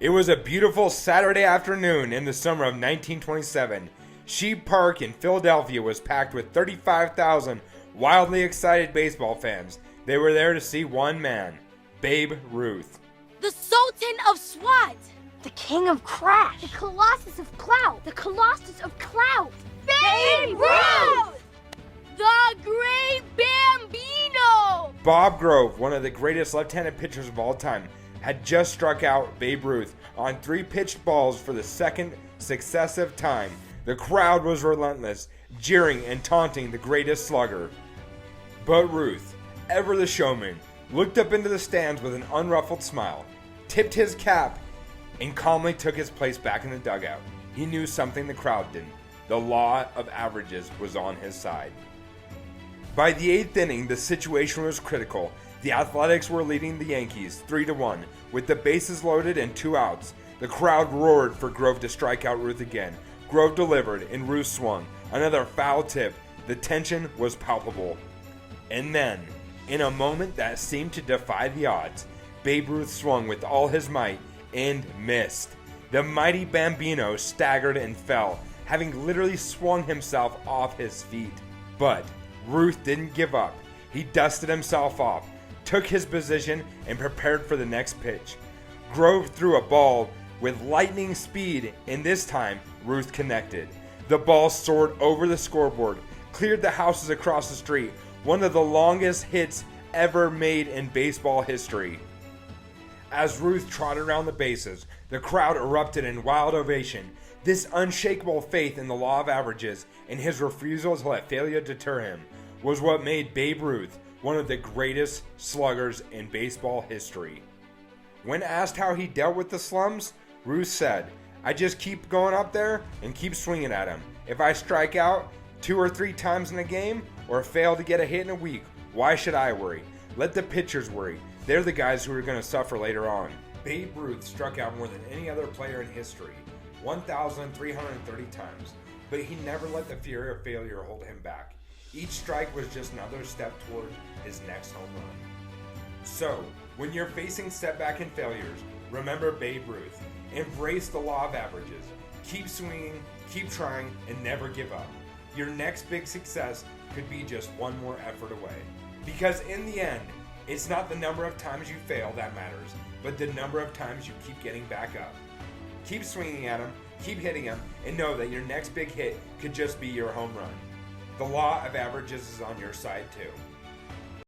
It was a beautiful Saturday afternoon in the summer of 1927. Sheep Park in Philadelphia was packed with 35,000 wildly excited baseball fans. They were there to see one man, Babe Ruth. The Sultan of Swat! The King of Crash! The Colossus of Clout! The Colossus of Clout! Babe Ruth! The Great Bambino! Bob Grove, one of the greatest left-handed pitchers of all time, had just struck out Babe Ruth on 3 pitched balls for the second successive time. The crowd was relentless, jeering and taunting the greatest slugger. But Ruth, ever the showman, looked up into the stands with an unruffled smile, tipped his cap, and calmly took his place back in the dugout. He knew something the crowd didn't. The law of averages was on his side. By the 8th inning, the situation was critical. The Athletics were leading the Yankees 3-1 with the bases loaded and 2 outs. The crowd roared for Grove to strike out Ruth again. Grove delivered and Ruth swung. Another foul tip. The tension was palpable. And then, in a moment that seemed to defy the odds, Babe Ruth swung with all his might and missed. The mighty Bambino staggered and fell, having literally swung himself off his feet. But Ruth didn't give up. He dusted himself off, took his position, and prepared for the next pitch. Grove threw a ball with lightning speed, and this time Ruth connected. The ball soared over the scoreboard, cleared the houses across the street, one of the longest hits ever made in baseball history. As Ruth trotted around the bases, the crowd erupted in wild ovation. This unshakable faith in the law of averages and his refusal to let failure deter him was what made Babe Ruth one of the greatest sluggers in baseball history. When asked how he dealt with the slumps, Ruth said, "I just keep going up there and keep swinging at him. If I strike out 2 or 3 times in a game or fail to get a hit in a week, why should I worry? Let the pitchers worry. They're the guys who are going to suffer later on." Babe Ruth struck out more than any other player in history, 1,330 times, but he never let the fear of failure hold him back. Each strike was just another step toward his next home run. So, when you're facing setback and failures, remember Babe Ruth. Embrace the law of averages. Keep swinging, keep trying, and never give up. Your next big success could be just one more effort away. Because in the end, it's not the number of times you fail that matters, but the number of times you keep getting back up. Keep swinging at them, keep hitting them, and know that your next big hit could just be your home run. The law of averages is on your side too.